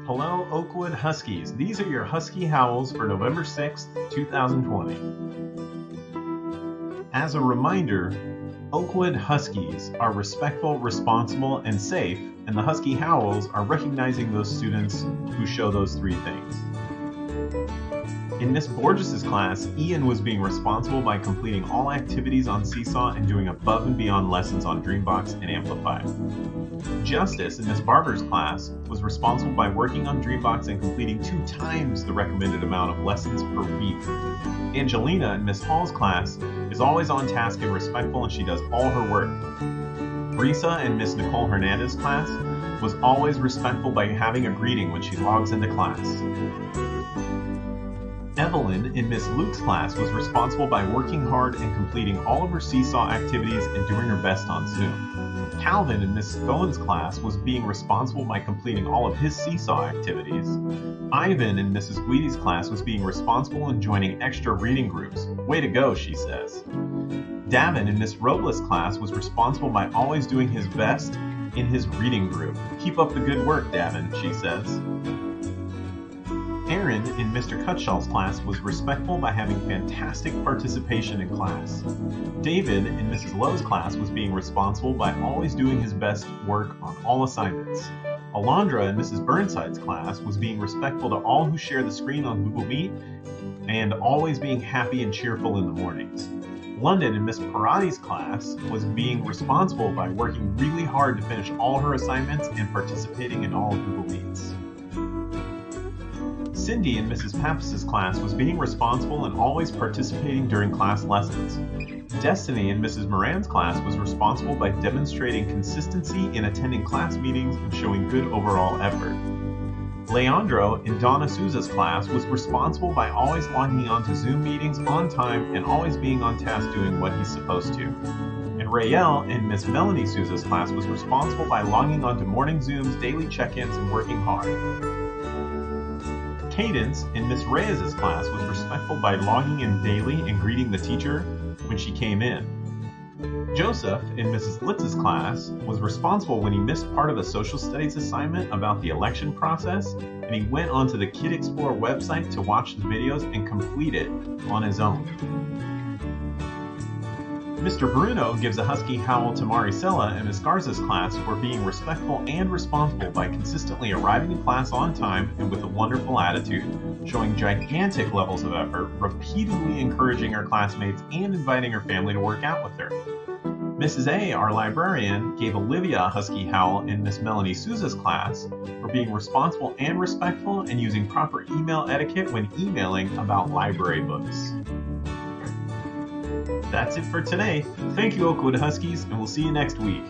Hello, Oakwood Huskies. These are your Husky Howls for November 6th, 2020. As a reminder, Oakwood Huskies are respectful, responsible, and safe, and the Husky Howls are recognizing those students who show those three things. In Miss Borges's class, Ian was being responsible by completing all activities on Seesaw and doing above and beyond lessons on Dreambox and Amplify. Justice in Miss Barber's class was responsible by working on Dreambox and completing 2 times the recommended amount of lessons per week. Angelina in Miss Hall's class is always on task and respectful, and she does all her work. Brisa in Miss Nicole Hernandez's class was always respectful by having a greeting when she logs into class. Evelyn in Miss Luke's class was responsible by working hard and completing all of her Seesaw activities and doing her best on Zoom. Calvin in Miss Bowen's class was being responsible by completing all of his Seesaw activities. Ivan in Mrs. Guidi's class was being responsible and joining extra reading groups. Way to go, she says. Davin in Miss Robles' class was responsible by always doing his best in his reading group. Keep up the good work, Davin, she says. Aaron in Mr. Cutshall's class was respectful by having fantastic participation in class. David in Mrs. Lowe's class was being responsible by always doing his best work on all assignments. Alondra in Mrs. Burnside's class was being respectful to all who share the screen on Google Meet and always being happy and cheerful in the mornings. London in Miss Parati's class was being responsible by working really hard to finish all her assignments and participating in all Google Meets. Cindy in Mrs. Pappas's class was being responsible and always participating during class lessons. Destiny in Mrs. Moran's class was responsible by demonstrating consistency in attending class meetings and showing good overall effort. Leandro in Donna Souza's class was responsible by always logging on to Zoom meetings on time and always being on task doing what he's supposed to. And Rael in Miss Melanie Souza's class was responsible by logging on to morning Zooms, daily check-ins, and working hard. Cadence in Miss Reyes's class was respectful by logging in daily and greeting the teacher when she came in. Joseph in Mrs. Litz's class was responsible when he missed part of a social studies assignment about the election process, and he went onto the Kid Explorer website to watch the videos and complete it on his own. Mr. Bruno gives a Husky Howl to Maricela in Miss Garza's class for being respectful and responsible by consistently arriving in class on time and with a wonderful attitude, showing gigantic levels of effort, repeatedly encouraging her classmates and inviting her family to work out with her. Mrs. A, our librarian, gave Olivia a Husky Howl in Miss Melanie Souza's class for being responsible and respectful and using proper email etiquette when emailing about library books. That's it for today. Thank you, Oakwood Huskies, and we'll see you next week.